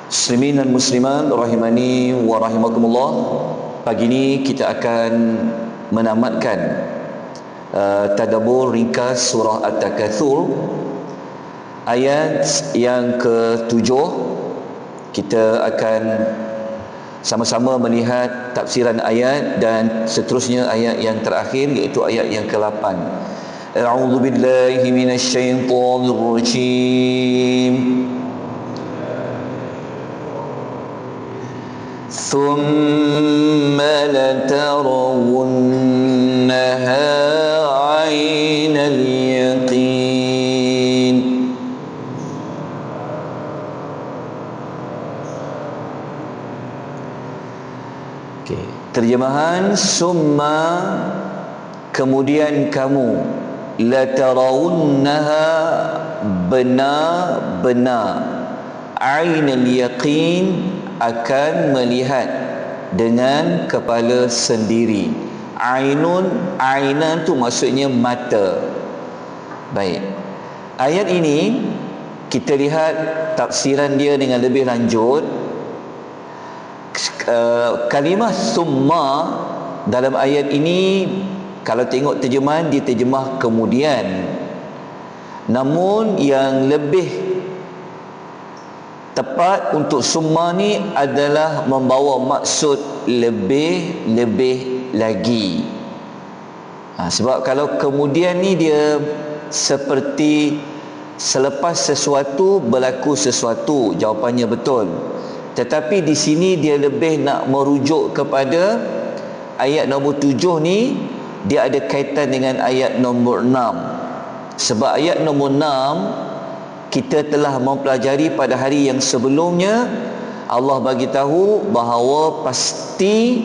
Muslimin dan muslimat rahimani wa rahimakumullah. Pagi ini kita akan menamatkan tadabbur ringkas surah At-Takatsur ayat yang ke-7. Kita akan sama-sama melihat tafsiran ayat dan seterusnya ayat yang terakhir, iaitu ayat yang ke-8. A'udzu billahi minasyaitonir rajim. ثم لترونها عين اليقين. Terjemahan summa, kemudian kamu, latarawunnaha, benar-benar, ainal yaqin, akan melihat dengan kepala sendiri. Ainan tu maksudnya mata. Baik, ayat ini kita lihat tafsiran dia dengan lebih lanjut. Kalimah summa dalam ayat ini, kalau tengok terjemahan, dia terjemah kemudian. Namun yang lebih tepat untuk summa ni adalah membawa maksud lebih lagi. Sebab kalau kemudian ni dia seperti selepas sesuatu berlaku sesuatu, jawapannya betul. Tetapi di sini dia lebih nak merujuk kepada ayat nombor 7 ni, dia ada kaitan dengan ayat nombor 6. Sebab ayat nombor 6 kita telah mempelajari pada hari yang sebelumnya. Allah bagi tahu bahawa pasti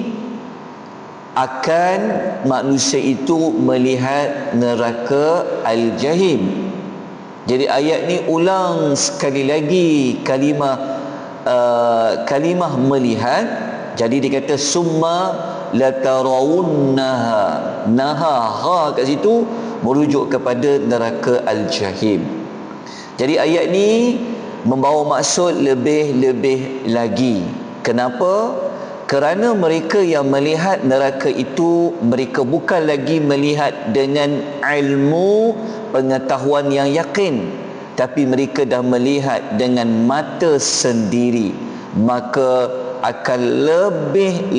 akan manusia itu melihat neraka Al-Jahim. Jadi ayat ni ulang sekali lagi kalimah melihat. Jadi dia kata summa latarawunnaha, naha kat situ merujuk kepada neraka Al-Jahim. Jadi ayat ni membawa maksud lebih lagi. Kenapa? Kerana mereka yang melihat neraka itu, mereka bukan lagi melihat dengan ilmu pengetahuan yang yakin, tapi mereka dah melihat dengan mata sendiri. Maka akan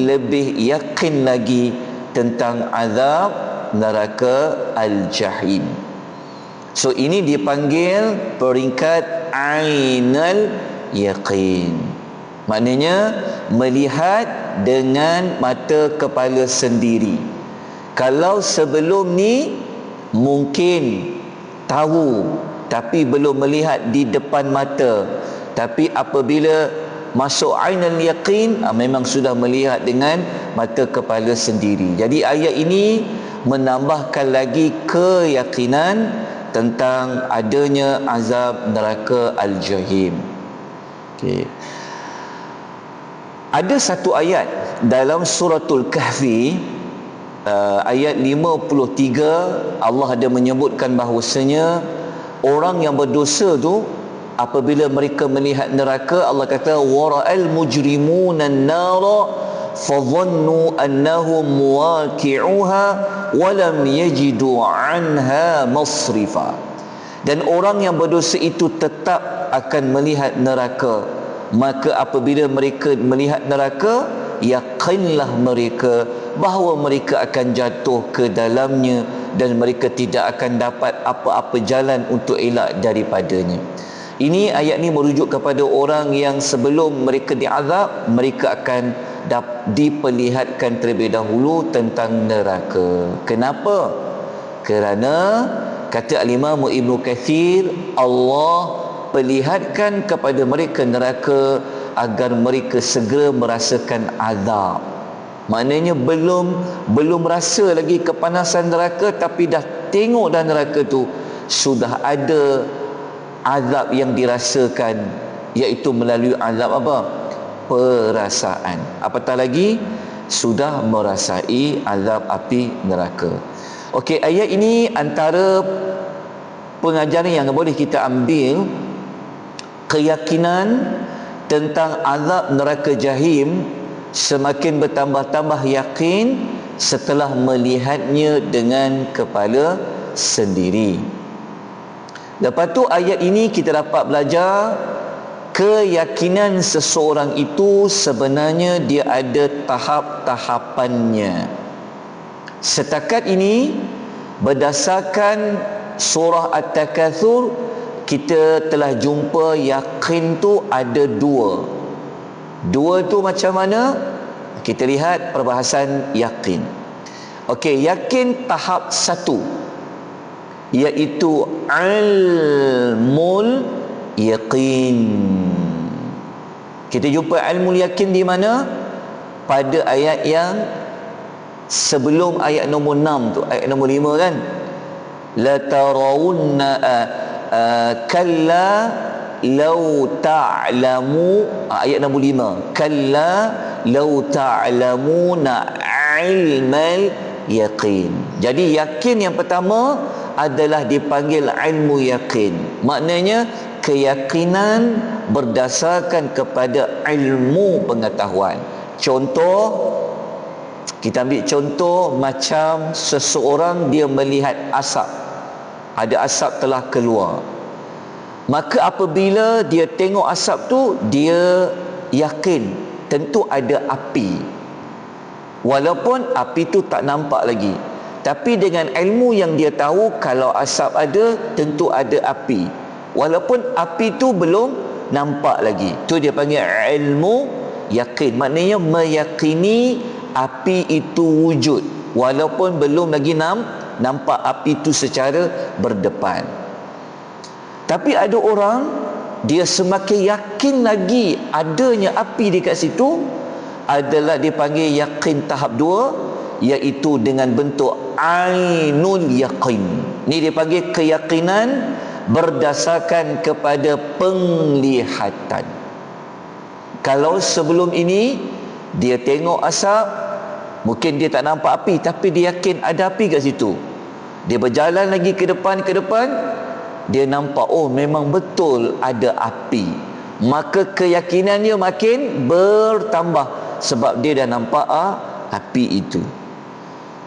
lebih yakin lagi tentang azab neraka Al-Jahim. So ini dipanggil peringkat ainal yaqin. Maknanya melihat dengan mata kepala sendiri. Kalau sebelum ni mungkin tahu tapi belum melihat di depan mata, tapi apabila masuk ainal yaqin, memang sudah melihat dengan mata kepala sendiri. Jadi ayat ini menambahkan lagi keyakinan tentang adanya azab neraka Al-Jahim. Ada satu ayat dalam suratul Kahfi, ayat 53, Allah ada menyebutkan bahawasanya orang yang berdosa tu apabila mereka melihat neraka, Allah kata wara'al mujrimuna an-nara fadhannu annahum waqi'uha walam yajidu anha masrifa. Dan orang yang berdosa itu tetap akan melihat neraka. Maka apabila mereka melihat neraka, yakinlah mereka bahawa mereka akan jatuh ke dalamnya dan mereka tidak akan dapat apa-apa jalan untuk elak daripadanya. Ini ayat ni merujuk kepada orang yang sebelum mereka diazab, mereka akan diperlihatkan terlebih dahulu tentang neraka. Kenapa? Kerana kata Al-Imam Ibnu Katsir, Allah perlihatkan kepada mereka neraka agar mereka segera merasakan azab. Maknanya belum rasa lagi kepanasan neraka, tapi dah tengok dah neraka tu, sudah ada azab yang dirasakan, iaitu melalui azab apa? Perasaan. Apatah lagi sudah merasai azab api neraka. Okey, ayat ini antara pengajaran yang boleh kita ambil, keyakinan tentang azab neraka jahim semakin bertambah-tambah yakin setelah melihatnya dengan kepala sendiri. Lepas tu ayat ini kita dapat belajar keyakinan seseorang itu sebenarnya dia ada tahap-tahapannya. Setakat ini berdasarkan surah At-Takatsur kita telah jumpa yakin tu ada dua. Dua tu macam mana? Kita lihat perbahasan yakin. Okey, yakin tahap satu iaitu ilmul yaqin. Kita jumpa ilmul yaqin di mana? Pada ayat yang sebelum ayat nombor 6 tu, ayat nombor 5 kan? La tarawunna kalla law ta'lamu, ayat nombor 5. Kalla law ta'lamuna ilmal yaqin. Jadi yakin yang pertama adalah dipanggil ilmu yaqin. Maknanya keyakinan berdasarkan kepada ilmu pengetahuan. Contoh, kita ambil contoh macam seseorang dia melihat asap. Ada asap telah keluar. Maka apabila dia tengok asap tu, dia yakin tentu ada api. Walaupun api tu tak nampak lagi. Tapi dengan ilmu yang dia tahu, kalau asap ada, tentu ada api. Walaupun api tu belum nampak lagi. Tu dia panggil ilmu yakin. Maknanya meyakini api itu wujud. Walaupun belum lagi nampak api itu secara berdepan. Tapi ada orang, dia semakin yakin lagi adanya api dekat situ, adalah dipanggil yakin tahap 2, iaitu dengan bentuk ainul yaqin. Ni dipanggil keyakinan berdasarkan kepada penglihatan. Kalau sebelum ini dia tengok asap, mungkin dia tak nampak api, tapi dia yakin ada api kat situ. Dia berjalan lagi ke depan, dia nampak, oh memang betul ada api. Maka keyakinannya makin bertambah sebab dia dah nampak api itu.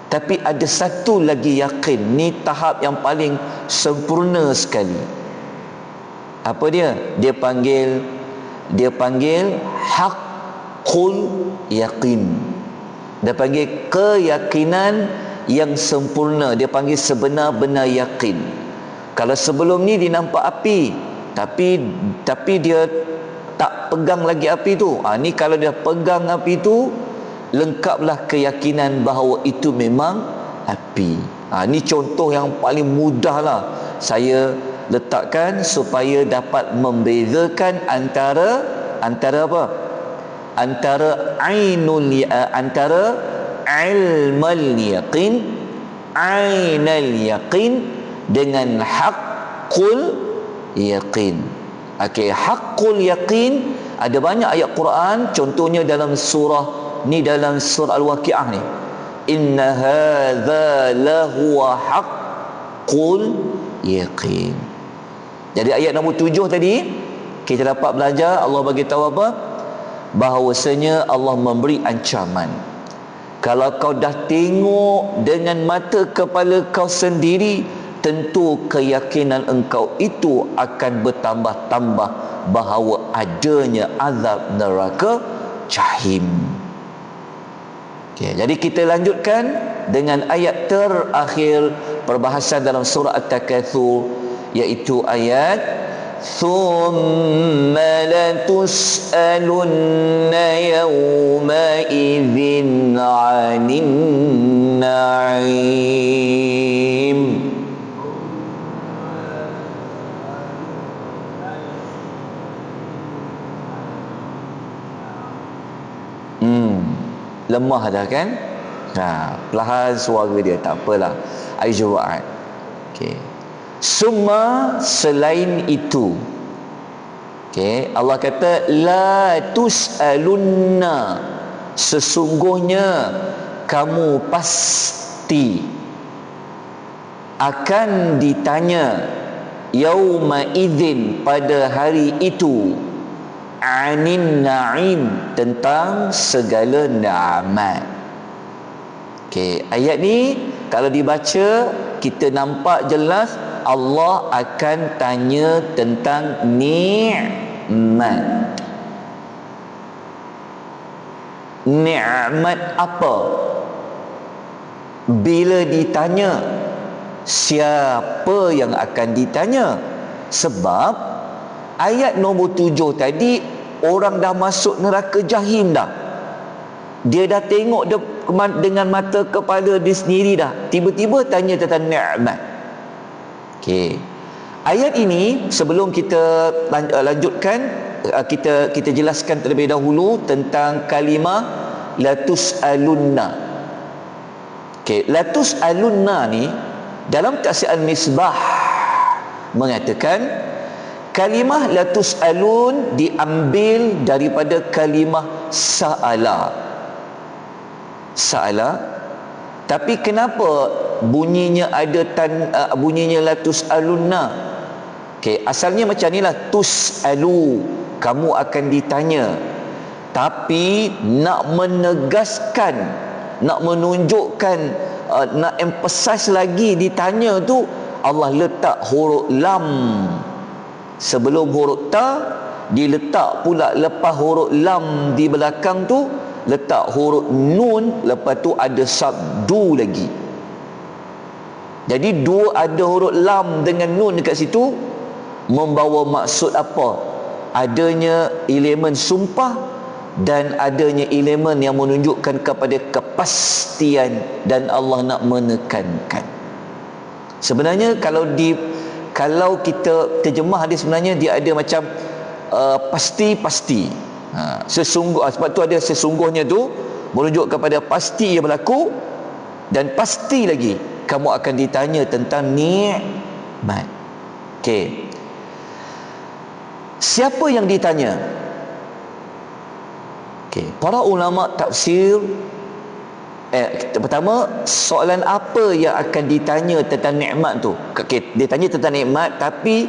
Tapi ada satu lagi yakin, ni tahap yang paling sempurna sekali. Apa dia? Dia panggil haqqul yaqin. Dia panggil keyakinan yang sempurna. Dia panggil sebenar-benar yakin. Kalau sebelum ni dia nampak api, tapi dia tak pegang lagi api tu. Ni kalau dia pegang api tu, lengkaplah keyakinan bahawa itu memang api. Ni contoh yang paling mudah lah saya letakkan supaya dapat membezakan antara apa? Antara ilmal yaqin, ainal yaqin dengan haqqul yaqin. Okey, haqqul yaqin ada banyak ayat Quran, contohnya dalam surah Al-Waqiah ni. Inna hadza lahuwa haqqul yaqin. Jadi ayat nombor 7 tadi kita dapat belajar, Allah bagi tahu apa? Bahawasanya Allah memberi ancaman. Kalau kau dah tengok dengan mata kepala kau sendiri, tentu keyakinan engkau itu akan bertambah-tambah bahawa adanya azab neraka jahim. Okay, jadi kita lanjutkan dengan ayat terakhir perbahasan dalam surah At-Takatsur, iaitu ayat thumma latus'alunna yawma idzin 'anin na'im. Lemah dah kan? Perlahan suara dia, tak apalah. Al-Juru'at. Okey. Summa, selain itu. Okey, Allah kata la tus'alunna, sesungguhnya kamu pasti akan ditanya yauma idzin, pada hari itu, anin na'im, tentang segala nikmat. Okey, ayat ni kalau dibaca kita nampak jelas Allah akan tanya tentang nikmat. Nikmat apa? Bila ditanya, siapa yang akan ditanya? Sebab ayat nombor 7 tadi orang dah masuk neraka jahim dah. Dia dah tengok dengan mata kepala dia sendiri dah. Tiba-tiba tanya tentang nikmat. Okey. Ayat ini sebelum kita lanjutkan, kita jelaskan terlebih dahulu tentang kalimah la tus'alunna. Okey, la tus'alunna ni dalam tafsir Al-Misbah mengatakan kalimah la tus'alun diambil daripada kalimah sa'ala. Tapi kenapa bunyinya ada bunyinya la tus'alunna? Okey, asalnya macam inilah, tus'alu, kamu akan ditanya. Tapi nak menegaskan, nak menunjukkan, nak emphasize lagi ditanya tu, Allah letak huruf lam sebelum huruf ta, diletak pula lepas huruf lam di belakang tu letak huruf nun, lepas tu ada sabdu lagi. Jadi ada huruf lam dengan nun dekat situ membawa maksud apa? Adanya elemen sumpah dan adanya elemen yang menunjukkan kepada kepastian, dan Allah nak menekankan. Sebenarnya kalau kita terjemah dia, sebenarnya dia ada macam pasti-pasti. Sebab tu ada sesungguhnya tu merujuk kepada pasti ia berlaku, dan pasti lagi kamu akan ditanya tentang nikmat. Okey. Siapa yang ditanya? Okey, para ulama tafsir pertama, soalan apa yang akan ditanya tentang nikmat tu? Okey, dia tanya tentang nikmat, tapi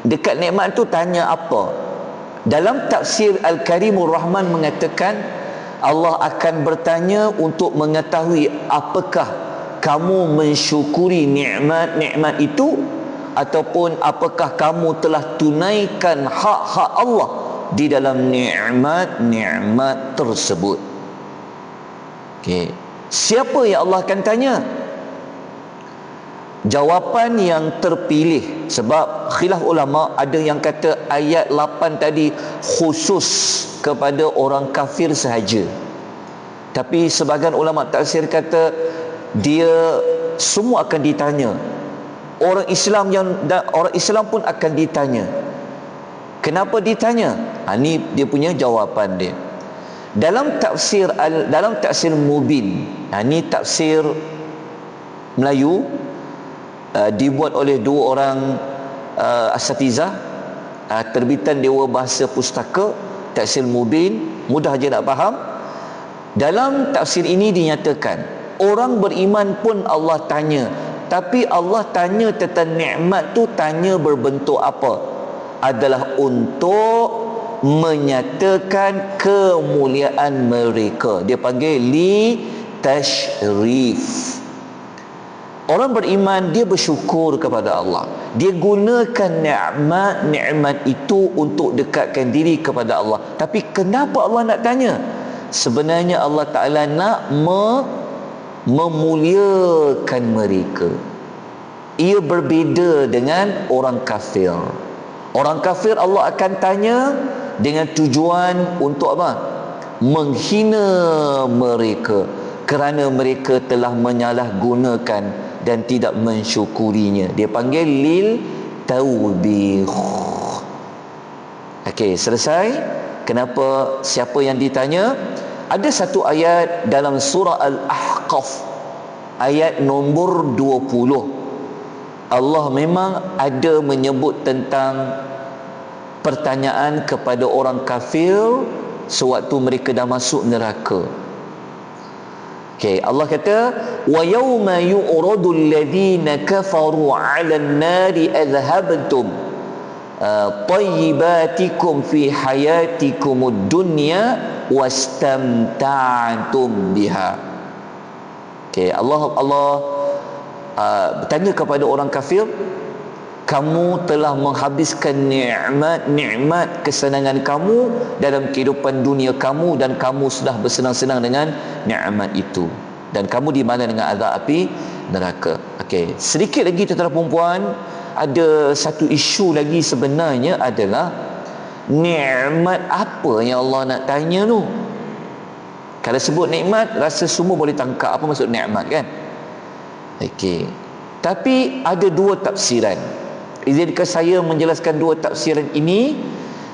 dekat nikmat tu tanya apa? Dalam tafsir Al-Karimur Rahman mengatakan Allah akan bertanya untuk mengetahui apakah kamu mensyukuri nikmat-nikmat itu, ataupun apakah kamu telah tunaikan hak-hak Allah di dalam nikmat-nikmat tersebut. Okey, siapa yang Allah akan tanya? Jawapan yang terpilih, sebab khilaf ulama, ada yang kata ayat 8 tadi khusus kepada orang kafir sahaja, tapi sebahagian ulama tafsir kata dia semua akan ditanya. Orang Islam pun akan ditanya. Kenapa ditanya? Ini dia punya jawapan dia. Dalam tafsir Mubin, ini tafsir Melayu, dibuat oleh dua orang asatizah, terbitan Dewa Bahasa Pustaka, tafsir Mubin, mudah je nak faham. Dalam tafsir ini dinyatakan orang beriman pun Allah tanya, tapi Allah tanya tentang nikmat tu, tanya berbentuk apa? Adalah untuk menyatakan kemuliaan mereka. Dia panggil li tashrif. Orang beriman dia bersyukur kepada Allah. Dia gunakan nikmat itu untuk dekatkan diri kepada Allah. Tapi kenapa Allah nak tanya? Sebenarnya Allah Ta'ala nak memuliakan mereka. Ia berbeza dengan orang kafir. Orang kafir Allah akan tanya dengan tujuan untuk apa? Menghina mereka, kerana mereka telah menyalahgunakan dan tidak mensyukurinya. Dia panggil lil taubih. Okey, selesai. Kenapa, siapa yang ditanya? Ada satu ayat dalam surah Al-Ahqaf, ayat nombor 20. Allah memang ada menyebut tentang pertanyaan kepada orang kafir sewaktu mereka dah masuk neraka. Okay, Allah kata wa yawma yu'radu alladhina kafaru 'alan nari adhhabtum tayyibatikum fi hayatikumud dunya wastamta'tum biha. Okey, Allah bertanya kepada orang kafir, kamu telah menghabiskan nikmat kesenangan kamu dalam kehidupan dunia kamu, dan kamu sudah bersenang-senang dengan nikmat itu, dan kamu di mana dengan azab api neraka. Okey, sedikit lagi tuan-tuan perempuan, ada satu isu lagi sebenarnya adalah nikmat apa yang Allah nak tanya tu. Kalau sebut nikmat, rasa semua boleh tangkap apa maksud nikmat, kan? Okey, tapi ada dua tafsiran. Izinkan saya menjelaskan dua tafsiran ini.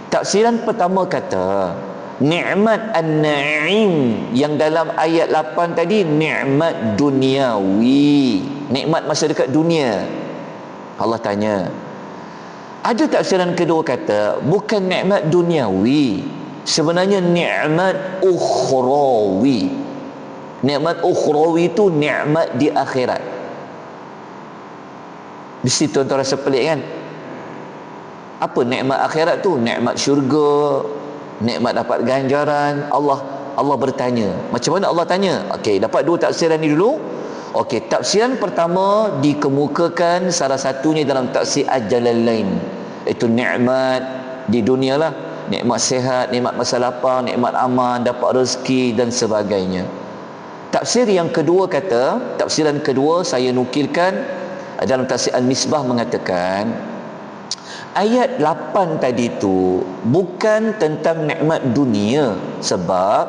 Tafsiran pertama kata nikmat an-na'im yang dalam ayat 8 tadi nikmat duniawi, nikmat masa dekat dunia. Allah tanya. Ada tafsiran kedua kata bukan nikmat duniawi, sebenarnya nikmat ukhrawi. Nikmat ukhrawi itu nikmat di akhirat. Mesti tuan-tuan rasa pelik, kan? Apa nikmat akhirat tu? Nikmat syurga, nikmat dapat ganjaran. Allah bertanya. Macam mana Allah tanya? Okey, dapat dua tafsiran ni dulu. Okey, tafsiran pertama dikemukakan salah satunya dalam tafsir Al-Jalalain. Itu nikmat di dunia lah. Nikmat sehat, nikmat masa lapang, nikmat aman, dapat rezeki dan sebagainya. Tafsir yang kedua kata, tafsiran kedua saya nukilkan dalam tafsir Al-Misbah mengatakan ayat 8 tadi tu bukan tentang nikmat dunia, sebab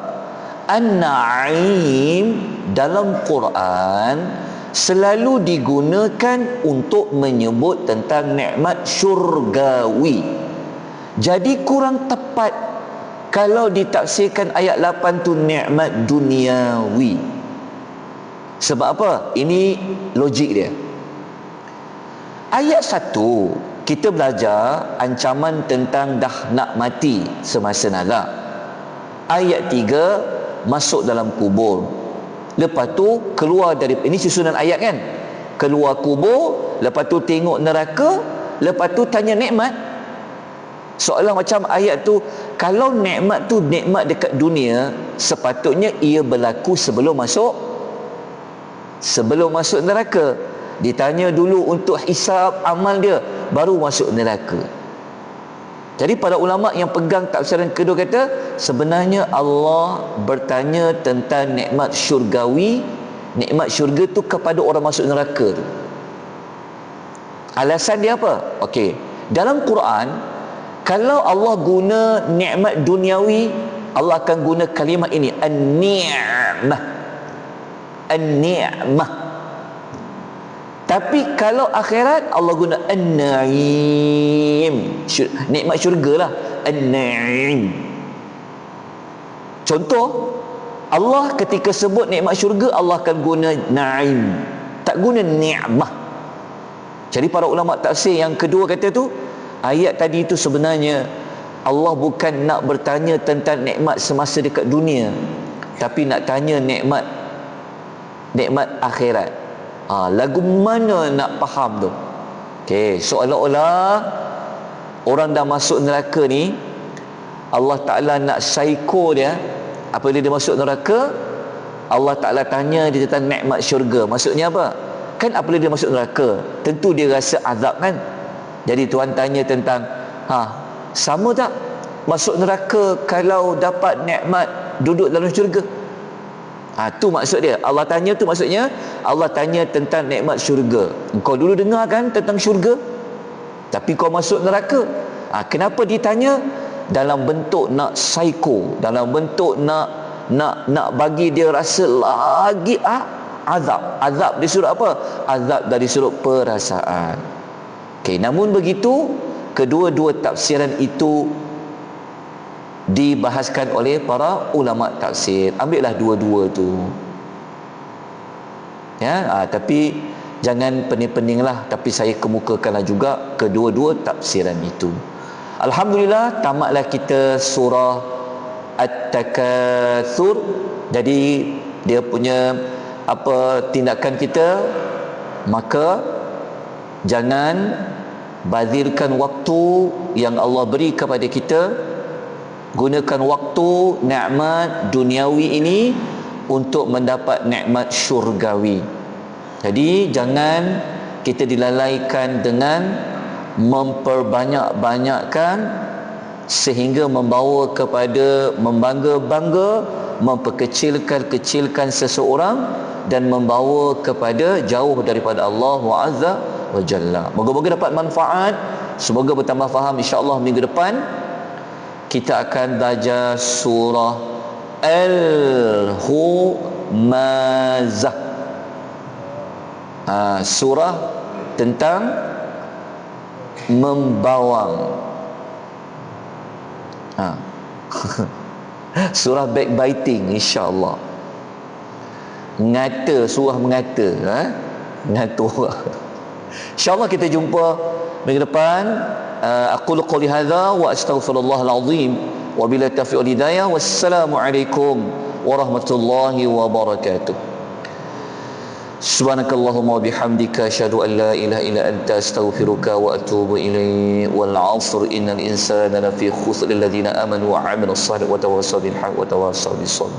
an-na'im dalam Quran selalu digunakan untuk menyebut tentang nikmat syurgawi. Jadi kurang tepat kalau ditafsirkan ayat 8 tu nikmat duniawi. Sebab apa? Ini logik dia. Ayat 1 kita belajar ancaman tentang dah nak mati semasa nazak. Ayat 3 masuk dalam kubur. Lepas tu keluar dari, ini susunan ayat, kan? Keluar kubur, lepas tu tengok neraka, lepas tu tanya nikmat. Soalan macam ayat tu, kalau nikmat tu nikmat dekat dunia, sepatutnya ia berlaku sebelum masuk neraka. Ditanya dulu untuk hisab amal dia, baru masuk neraka. Jadi para ulama yang pegang tafsiran kedua kata sebenarnya Allah bertanya tentang nikmat syurgawi, nikmat syurga tu kepada orang masuk neraka tu. Alasan dia apa? Okey, dalam Quran kalau Allah guna nikmat duniawi, Allah akan guna kalimah ini, an-ni'mah. An-ni'mah. Tapi kalau akhirat Allah guna an-na'im, nikmat syurga lah, an-na'im. Contoh, Allah ketika sebut nikmat syurga Allah akan guna na'im, tak guna ni'mah. Jadi para ulama tafsir yang kedua kata tu, ayat tadi tu sebenarnya Allah bukan nak bertanya tentang nikmat semasa dekat dunia, tapi nak tanya nikmat akhirat. Lagu mana nak faham tu? Okey, seolah-olah orang dah masuk neraka ni, Allah Ta'ala nak psycho dia. Apabila dia masuk neraka, Allah Ta'ala tanya dia tentang nikmat syurga. Maksudnya apa? Kan apabila dia masuk neraka, tentu dia rasa azab, kan? Jadi Tuhan tanya tentang sama tak masuk neraka kalau dapat nikmat duduk dalam syurga? Tu maksud dia. Allah tanya tu maksudnya Allah tanya tentang nikmat syurga. Engkau dulu dengar kan tentang syurga, tapi kau masuk neraka. Kenapa ditanya? Dalam bentuk nak psycho, dalam bentuk nak bagi dia rasa lagi azab dari sudut apa? Azab dari sudut perasaan. Okey, namun begitu kedua-dua tafsiran itu dibahaskan oleh para ulama tafsir. Ambillah dua-dua tu, ya. Tapi jangan pening-peninglah, tapi saya kemukakanlah juga kedua-dua tafsiran itu. Alhamdulillah, tamatlah kita surah At-Takatsur. Jadi dia punya tindakan kita, maka jangan bazirkan waktu yang Allah beri kepada kita, gunakan waktu nikmat duniawi ini untuk mendapat nikmat syurgawi. Jadi jangan kita dilalaikan dengan memperbanyak-banyakkan sehingga membawa kepada membangga-bangga, memperkecilkan seseorang dan membawa kepada jauh daripada Allah Azza wa Jalla. Moga-moga dapat manfaat, semoga bertambah faham. InsyaAllah minggu depan kita akan belajar surah Al-Humazah. Surah tentang membawang. Surah backbiting, insya-Allah. Ngata, surah mengata, ngata orang. InsyaAllah kita jumpa minggu depan. Aqulu qouli hadza wa astaghfirullahal azim wa billahi taufiq wal hidayah. Wassalamualaikum warahmatullahi wabarakatuh. Subhanakallahumma wa bihamdika asyhadu an la ilaha illa anta astaghfiruka wa atubu ilaik. Wal 'asr innal insana lafi khusr lil ladzina amanu wa 'amilus salihati wa tawassaw bil haqqi wa tawassaw bis sabr.